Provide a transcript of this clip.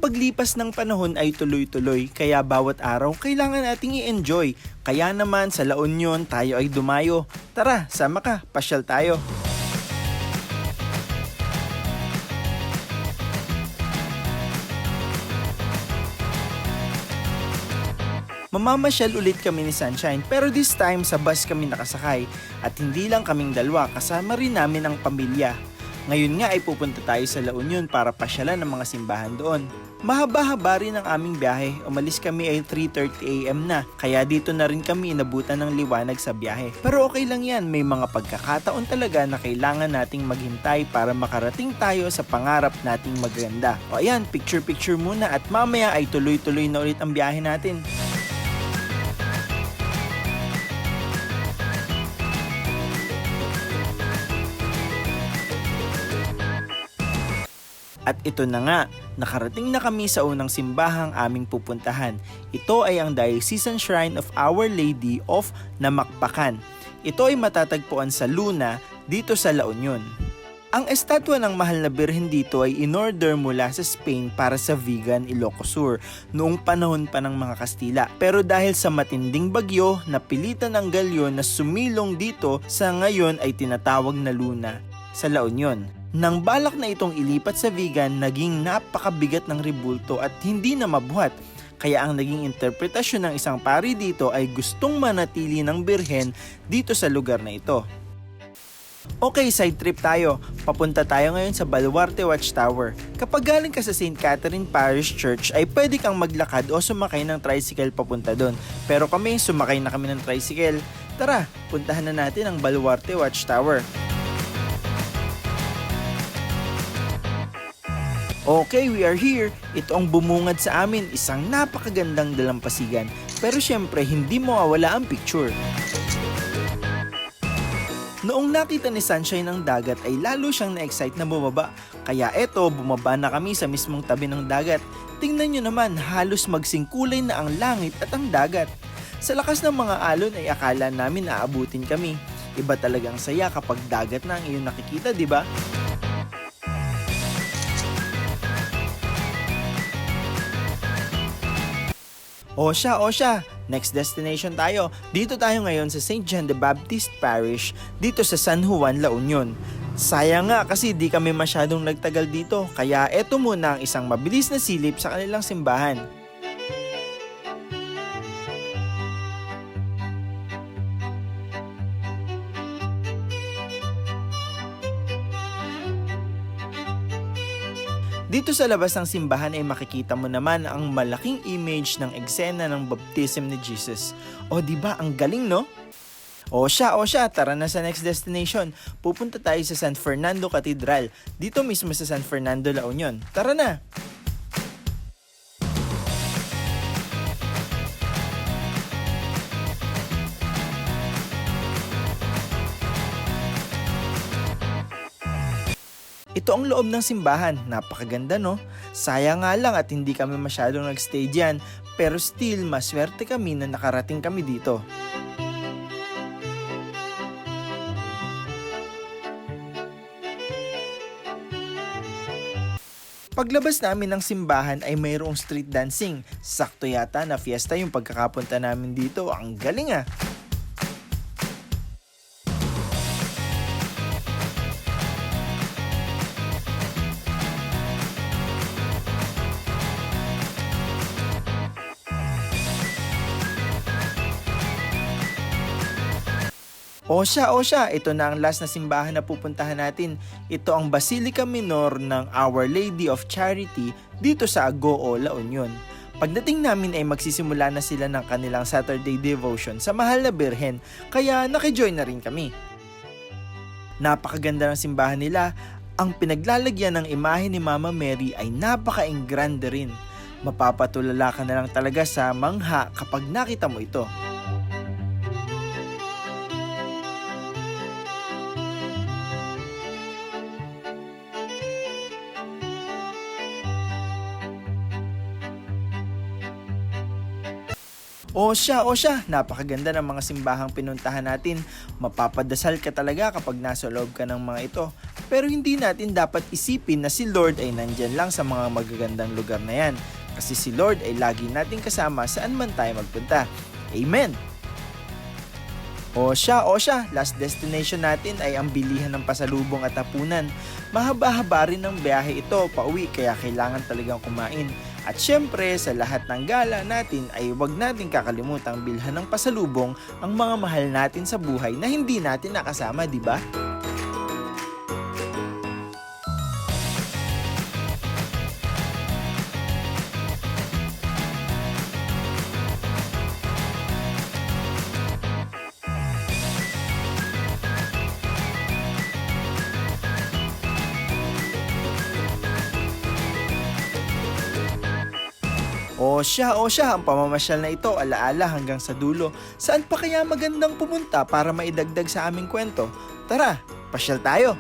paglipas ng panahon ay tuloy-tuloy, kaya bawat araw kailangan nating i-enjoy. Kaya naman sa La Union tayo ay dumayo. Tara, sama ka, pasyal tayo. Mamamasyal ulit kami ni Sunshine, pero this time sa bus kami nakasakay at hindi lang kaming dalawa, kasama rin namin ang pamilya. Ngayon nga ay pupunta tayo sa La Union para pasyalan ng mga simbahan doon. Mahaba-haba rin ang aming biyahe, umalis kami ay 3:30 AM na, kaya dito na rin kami inabutan ng liwanag sa biyahe. Pero okay lang yan, may mga pagkakataon talaga na kailangan nating maghintay para makarating tayo sa pangarap nating maganda. O ayan, picture-picture muna at mamaya ay tuloy-tuloy na ulit ang biyahe natin. At ito na nga, nakarating na kami sa unang simbahang aming pupuntahan. Ito ay ang Diocesan Shrine of Our Lady of Namakpakan. Ito ay matatagpuan sa Luna, dito sa La Union. Ang estatwa ng mahal na birhen dito ay in-order mula sa Spain para sa Vigan, Ilocos Sur noong panahon pa ng mga Kastila. Pero dahil sa matinding bagyo, napilitan ang galyon na sumilong dito sa ngayon ay tinatawag na Luna sa La Union. Nang balak na itong ilipat sa Vigan, naging napakabigat ng rebulto at hindi na mabuhat. Kaya ang naging interpretasyon ng isang pari dito ay gustong manatili ng birhen dito sa lugar na ito. Okay, side trip tayo. Papunta tayo ngayon sa Baluarte Watchtower. Kapag galing ka sa St. Catherine Parish Church ay pwede kang maglakad o sumakay ng tricycle papunta doon. Pero kami, sumakay na kami ng tricycle. Tara, puntahan na natin ang Baluarte Watchtower. Okay, we are here. Ito ang bumungad sa amin, isang napakagandang dalampasigan. Pero syempre, hindi mawawala ang picture. Noong nakita ni Sunshine ang dagat ay lalo siyang na-excite na bumaba. Kaya eto, bumaba na kami sa mismong tabi ng dagat. Tingnan nyo naman, halos magsingkulay na ang langit at ang dagat. Sa lakas ng mga alon ay akala namin aabutin kami. Iba talagang saya kapag dagat na ang iyong nakikita, di ba? O siya, next destination tayo. Dito tayo ngayon sa St. John the Baptist Parish, dito sa San Juan, La Union. Sayang nga kasi di kami masyadong nagtagal dito, kaya eto muna ang isang mabilis na silip sa kanilang simbahan. Dito sa labas ng simbahan ay makikita mo naman ang malaking image ng eksena ng baptism ni Jesus. O diba, ang galing no? O siya, tara na sa next destination. Pupunta tayo sa San Fernando Cathedral, dito mismo sa San Fernando, La Union. Tara na! Ito ang loob ng simbahan, napakaganda no? Sayang nga lang at hindi kami masyadong nagstay diyan, pero still maswerte kami na nakarating kami dito. Paglabas namin ng simbahan ay mayroong street dancing. Sakto yata na fiesta yung pagkakapunta namin dito, ang galing ah! O siya, ito na ang last na simbahan na pupuntahan natin. Ito ang Basilica Minor ng Our Lady of Charity dito sa Agoo, La Union. Pagdating namin ay magsisimula na sila ng kanilang Saturday devotion sa mahal na birhen, kaya nakijoin na rin kami. Napakaganda ng simbahan nila. Ang pinaglalagyan ng imahe ni Mama Mary ay napaka-engrande rin. Mapapatulala ka na lang talaga sa mangha kapag nakita mo ito. O siya, napakaganda ng mga simbahang pinuntahan natin. Mapapadasal ka talaga kapag nasa loob ka ng mga ito. Pero hindi natin dapat isipin na si Lord ay nandyan lang sa mga magagandang lugar na yan. Kasi si Lord ay lagi nating kasama saan man tayo magpunta. Amen! O siya, last destination natin ay ang bilihan ng pasalubong at hapunan. Mahaba-haba rin ng biyahe ito pauwi kaya kailangan talagang kumain. At syempre sa lahat ng gala natin ay huwag natin kakalimutang bilhan ng pasalubong ang mga mahal natin sa buhay na hindi natin nakasama, di ba? O siya, ang pamamasyal na ito alaala hanggang sa dulo. Saan pa kaya magandang pumunta para maidagdag sa aming kwento? Tara, pasyal tayo!